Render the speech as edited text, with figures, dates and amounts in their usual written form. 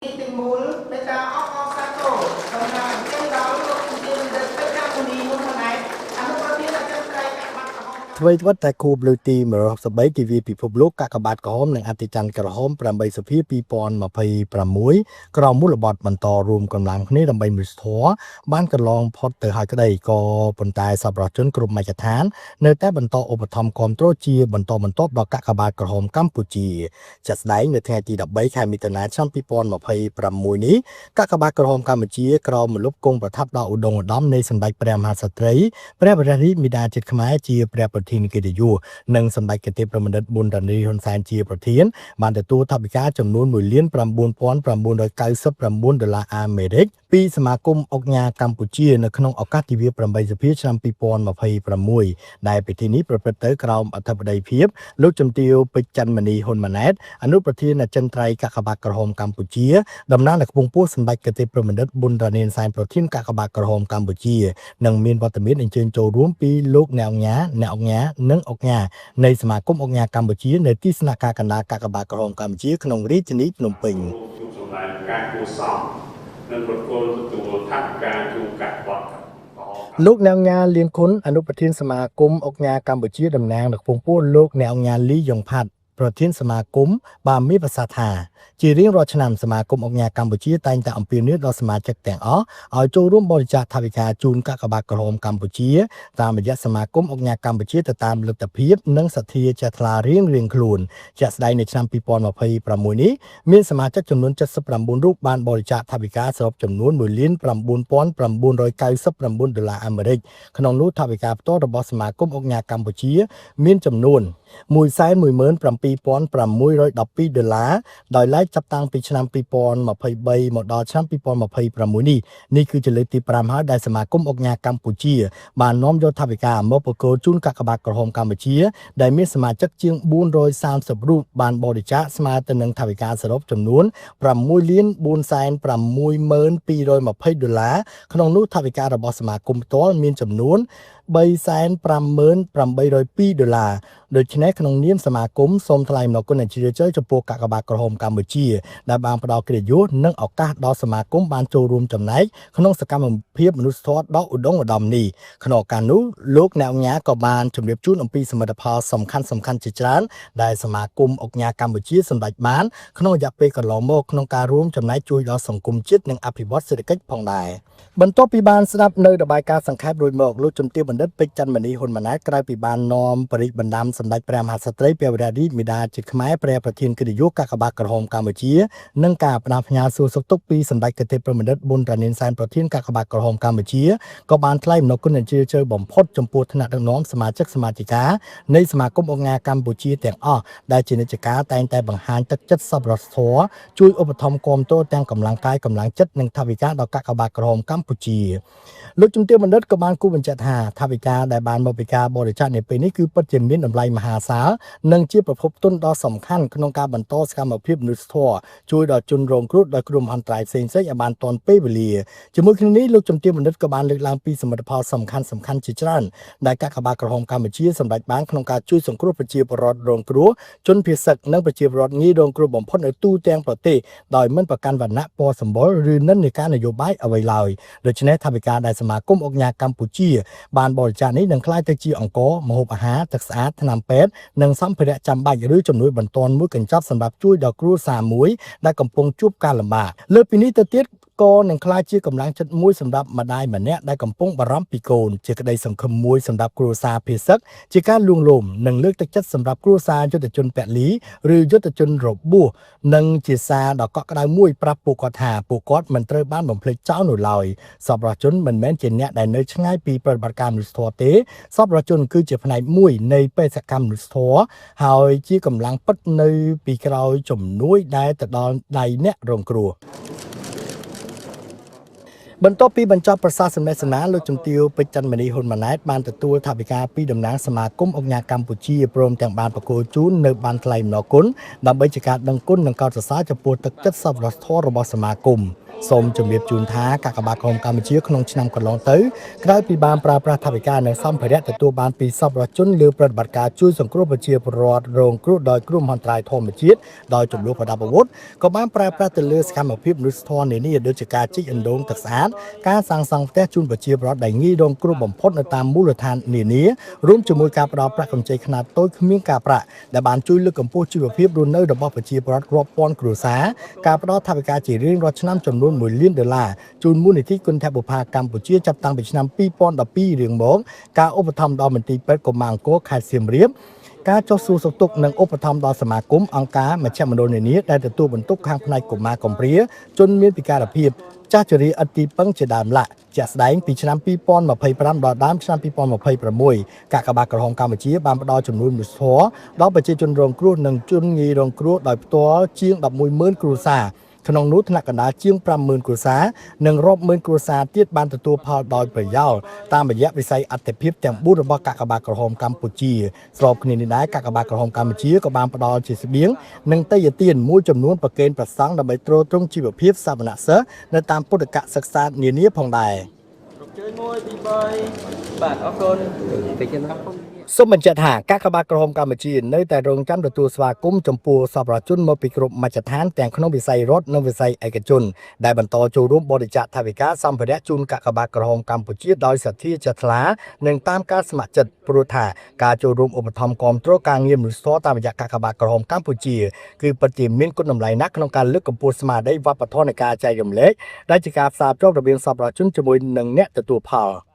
Tình mùi bây giờ ốc xa tổ còn là cái đó lúc tiên đất tất cả mùi đi muốn này anh có biết là chân cây các bạnអ្វីត្បិតតែគូបលុយទី113ទិវាពិភពលោកកាកបាទក្រហមនិងអតិច័ន្ទក្រហម8សភា2026ក្រមមូលបត្របន្តរួមកម្លាំងគ្នាដើម្បីមនុស្សធម៌បានកន្លងផុតទៅហើយក្តីក៏ប៉ុន្តែសប្បុរសជនគ្រប់មជ្ឈដ្ឋាននៅតែបន្តឧបត្ថម្ភគាំទ្រជាបន្តបន្ទាប់ដល់កាកបាទក្រហមកម្ពុជាជាក់ស្ដែងនៅថ្ងៃទី13ខែមិថុនាឆ្នាំ2026នេះកាកបាទក្រហមកម្ពុជាក្រមមលុបគង់ប្រថាប់ដល់ឧត្តមឧត្តមនៃសម្ដេចព្រះមហាក្សត្រីព្រះបររាជមាតាជាតិខ្មែរជាព្រះប្រធានកិត្តិយសនិងសម្ដេចគតិប្រមនិតប៊ុនរ៉ានីហ៊ុនសែនជាប្រធានបានទទួលថវិកាចំនួន$1,9999អាមេរិកពីសមាគមអង្គការកម្ពុជានៅក្នុងឱកាសទិវា8សភាឆ្នាំ2026ដែលពិធីនេះប្រព្រឹត្តទៅក្រោមអធិបតីភាពលោកជំទាវពេជ្រច័ន្ទមនីហ៊ុនម៉ាណែតអនុប្រធានអចិន្ត្រៃយ៍កាកបាទក្រហមកម្ពុជាតំណាងនៅកំពង់ពោធិ៍សម្ដេចគតិប្រមនិតប៊ុនរ៉ានីហ៊ុនសែនប្រធានកាកបាទក្រហមកម្ពុជានិងមានវត្តមានអញ្ជើញចូលរួមពីលោកអ្នកអង្គការនិងអង្គការនៃសមាគមអង្គការកម្ពុជានៅទីស្នាក់ការកណ្ដាលកាកបាទក្រហមកម្ពុជាក្នុងរាជធានីភ្នំពេញការគួរសមនិងប្រគល់ទទួលថវិកាជូនកាកបាទលោកអ្នកអង្គការលៀនខុនអនុប្រធានសមាគមអង្គការកម្ពុជាតំណាងនៅកំពង់ពោធិ៍លោកអ្នកអង្គការលីយ៉ុងផាត់ប្រធានសមាគមបានមានប្រសាសន៍ថាជារៀងរាល់ឆ្នាំសមាគមអង្គការកម្ពុជាតែងតែអំពាវនាវដល់សមាជិកទាំងអស់ឲ្យចូលរួមបរិច្ចាគថវិកាជូនកាកបាទក្រហមកម្ពុជាតាមរយៈសមាគមអង្គការកម្ពុជាទៅតាមលទ្ធភាពនិងសទ្ធាជ្រះថ្លារៀងខ្លួនជាក់ស្ដែងនៅឆ្នាំ2026នេះមានសមាជិកចំនួន79រូបបានបរិច្ចាគថវិកាសរុបចំនួន$1,9999អាមេរិកក្នុងនោះថវិកាផ្ទាល់របស់សមាគមអង្គការកម្ពុជាមានចំនួន$1,17,612ដោយឡែកចាប់តាំងពីឆ្នាំ2023មកដល់ឆ្នាំ2026នេះគឺជាលើកទី5ហើយដែលសមាគមអង្គការកម្ពុជាបាននាំយកថវិកាមកប្រគល់ជូនកាកបាទក្រហមកម្ពុជាដែលមានសមាជិកជាង430រូបបានបរិច្ចាគស្មើទៅនឹងថវិកាសរុបចំនួន$6,462,220ក្នុងនោះថវិការបស់សមាគមផ្ទាល់មានចំនួន$3,58,202ដូច្នេះក្នុងនាមសមាគមសូមថ្លែងអំណរគុណនិងជ្រាបជ្រៅចំពោះកាកបាទក្រហមកម្ពុជាដែលបានផ្ដល់កិត្តិយសនិងឱកាសដល់សមាគមបានចូលរួមចំណែកក្នុងសកម្មភាពមនុស្សធម៌ដ៏ឧត្តមឧត្តមនេះក្នុងឱកាសនោះលោកអ្នកអង្គការក៏បានជម្រាបជូនអំពីសមិទ្ធផលសំខាន់ជាច្រើនដែលសមាគមអង្គការកម្ពុជាសម្រេចបានក្នុងរយៈពេលកន្លងមកក្នុងការរួមចំណែកជួយដល់សង្គមជាតិនិងអភិវឌ្ឍសេដ្ឋកិច្ចផងដែរបន្ទាប់ពីបានស្ដាប់នៅរបាយការណ៍សង្ខេបរួចមកលោកជំទាវបណ្ឌិតពេជ្រច័ន្ទមនីហ៊ុនម៉ាណែតក្រៅពីបាននាំបរិយាបណ្ដាំសម្ដេចព្រះមហាក្សត្រីព្រះបររាជមាតាជាតិខ្មែរព្រះប្រធានកិត្តិយសកាកបាទក្រហមកម្ពុជានិងការផ្ដាំផ្ញើសួរសុខទុក្ខពីសម្ដេចគតិប្រមនិតប៊ុនរ៉ានីហ៊ុនសែនប្រធានកាកបាទក្រហមកម្ពុជាក៏បានថ្លែងអំណរគុណនិងជ្រាបជ្រៅបំផុតចំពោះថ្នាក់ដឹកនាំសមាជិកសមាជិកានៃសមាគមអង្គការកម្ពុជាទាំងអស់ដែលជានិច្ចកាលតែងតែបង្ហាញទឹកចិត្តសប្បុរសធម៌ជួយឧបត្ថម្ភគាំទ្រទាំងកម្លាំងកាយកម្លាំងចិត្តនិងថវិកាដល់កាកបាទក្រហមកម្ពុជាលោកជំទាវបណ្ឌិតក៏បានគូបញ្ជាក់ថាថវិកាដែលបានមកពីការបរិច្ចាគនៅពេលនេះគឺពិតជាមានតម្លៃមហាសាលនិងជាប្រភពទុនដ៏សំខាន់ក្នុងការបន្តសកម្មភាពមនុស្សធម៌ជួយដល់ជនរងគ្រោះដោយគ្រោះមហន្តរាយផ្សេងៗឲ្យបានទាន់ពេលវេលាជាមួយគ្នានេះលោកជំទាវបណ្ឌិតក៏បានលើកឡើងពីសមិទ្ធផលសំខាន់ជាច្រើនដែលកាកបាទក្រហមកម្ពុជាសម្រេចបានក្នុងការជួយសង្គ្រោះប្រជាពលរដ្ឋរងគ្រោះជនភៀសសឹកនិងប្រជាពលរដ្ឋងាយរងគ្រោះបំផុតនៅទូទាំងប្រទេសដោយមិនប្រកាន់វណ្ណៈពណ៌សម្បុរឬនិន្នាការនយោបាយអ្វីឡើយដូច្នេះថវិកាដែលសមាគមអង្គការកម្ពុជាបានបរិច្ចាគនេះនឹងក្លាយទៅជាអង្គម្ហូបអាហារទឹកស្អាតថ្នាំពេទ្យនិងសម្ភារៈចាំបាច់ឬជំនួយបន្ទាន់មួយកញ្ចប់សម្រាប់ជួយដល់គ្រួសារមួយដែលកំពុងជួបការលំបាកលើពីនេះទៅទៀតក៏នឹងក្លាយជាកម្លាំងចិត្តមួយសម្រាប់ម្ដាយម្នាក់ដែលកំពុងបារម្ភពីកូនជាក្តីសង្ឃឹមមួយសម្រាប់គ្រួសារភេសឹកជាការលួងលោមនិងលើកទឹកចិត្តសម្រាប់គ្រួសារយុទ្ធជនពលីឬយុទ្ធជនរបួសនិងជាសារដ៏កក់ក្ដៅមួយប្រាប់ពួកគាត់ថាពួកគាត់មិនត្រូវបានបំភ្លេចចោលនោះឡើយសប្បុរសជនមិនមែនជាអ្នកដែលនៅឆ្ងាយពីប្រតិបត្តិការមនុស្សធម៌ទេសប្បុរសជនគឺជាផ្នែកមួយនៃបេសកកម្មមនុស្សធម៌ហើយជាកម្លាំងពិតនៅពីក្រោយជំនួយដែលទៅដល់ដៃអ្នករងគ្រោះបន្ទាប់ពីបញ្ចប់ប្រសាសន៍សម្ដែងសនាលោកជំទាវពេជ្រច័ន្ទមនីហ៊ុនម៉ាណែតបានទទួលថវិកាពីតំណាងសមាគមអង្គការកម្ពុជាព្រមទាំងបានប្រគល់ជូននៅបានថ្លែងអំណរគុណដើម្បីជាការដឹងគុណនិងកោតសរសើរចំពោះទឹកចិត្តសប្បុរសធម៌របស់សមាគម សូមជំរាបជូនថាកាកបាទក្រហមកម្ពុជាក្នុងឆ្នាំកន្លងទៅក្រោយពីបានប្រើប្រាស់ថវិកានិងសម្ភារៈទទួលបានពីសប្បុរសជនលើប្រតិបត្តិការជួយសង្គ្រោះប្រជាពលរដ្ឋរងគ្រោះដោយគ្រោះមហន្តរាយធម្មជាតិដោយចំនួនប្រដាប់អាវុធក៏បានប្រើប្រាស់ទៅលើសកម្មភាពមនុស្សធម៌នានាដូចជាការជីកអណ្ដូងទឹកស្អាតការសាងសង់ផ្ទះជូនប្រជាពលរដ្ឋដែលងាយរងគ្រោះបំផុតនៅតាមមូលដ្ឋាននានារួមជាមួយការផ្តល់ប្រាក់កម្ចីខ្នាតតូចគ្មានការប្រាក់ដែលបានជួយលើកកម្ពស់ជីវភាពរស់នៅរបស់ប្រជាពលរដ្ឋរាប់ពាន់គ្រួសារការផ្តល់ថវិកាជារៀងរាល់ឆ្នាំចំនួន$1 លានជូនមូលនិធិគុណធបុផាកម្ពុជាចាប់តាំងពីឆ្នាំ2012រៀងមកការឧបត្ថម្ភដល់មន្ទីរពេទ្យកុមារអង្គរខេត្តសៀមរាបការចុះសួរសុខទុក្ខនិងឧបត្ថម្ភដល់សមាគមអង្គការមជ្ឈមណ្ឌលនានាដែលទទួលបន្ទុកខាងផ្នែកកុមារកំព្រាជនមានពិការភាពចាស់ជរាឥតទីពឹងជាដើមឡាក់ជាក់ស្ដែងពីឆ្នាំ2025ដល់ដើមឆ្នាំ2026កាកបាទក្រហមកម្ពុជាបានផ្ដល់ជំនួយមនុស្សធម៌ដល់ប្រជាជនរងគ្រោះនិងជនងាយរងគ្រោះដោយផ្ទាល់ជាង 110,000 គ្រួសារក្នុងនោះថ្នាក់កណ្ដាលជាង 50,000 គ្រួសារនិងរាប់ម៉ឺនគ្រួសារទៀតបានទទួលផលដោយប្រយោលតាមរយៈវិស័យអត្ថិភាពទាំង4របស់កាកបាទក្រហមកម្ពុជាស្របគ្នានេះដែរកាកបាទក្រហមកម្ពុជាក៏បានផ្ដល់ជាស្បៀងនិងតេយ្យទានមួយចំនួនប្រគេនព្រះសង្ឃដើម្បីទ្រទ្រង់ជីវភាពសាមណសិស្សនៅតាមពុទ្ធកសិក្សានានាផងដែរបាទអរគុណសូមបញ្ជាក់ថាកាកបាទក្រហមកម្ពុជានៅតែរងចាំទទួលស្វាគមន៍ចំពោះសប្បុរសជនមកពីគ្រប់មជ្ឈដ្ឋានទាំងក្នុងវិស័យរដ្ឋនិងវិស័យឯកជនដែលបន្តចូលរួមបរិច្ចាគថវិកាសម្ភារៈជូនកាកបាទក្រហមកម្ពុជាដោយសទ្ធាជ្រះថ្លានិងតាមការស្ម័គ្រចិត្តព្រោះថាការចូលរួមឧបត្ថម្ភគាំទ្រការងារមនុស្សធម៌តាមរយៈកាកបាទក្រហមកម្ពុជាគឺពិតជាមានគុណតម្លៃណាស់ក្នុងការលើកកម្ពស់ស្មារតីវប្បធម៌នៃការចែករំលែកដែលជាការផ្សារភ្ជាប់រវាងសប្បុរសជនជាមួយនឹងអ្នកទទួលផល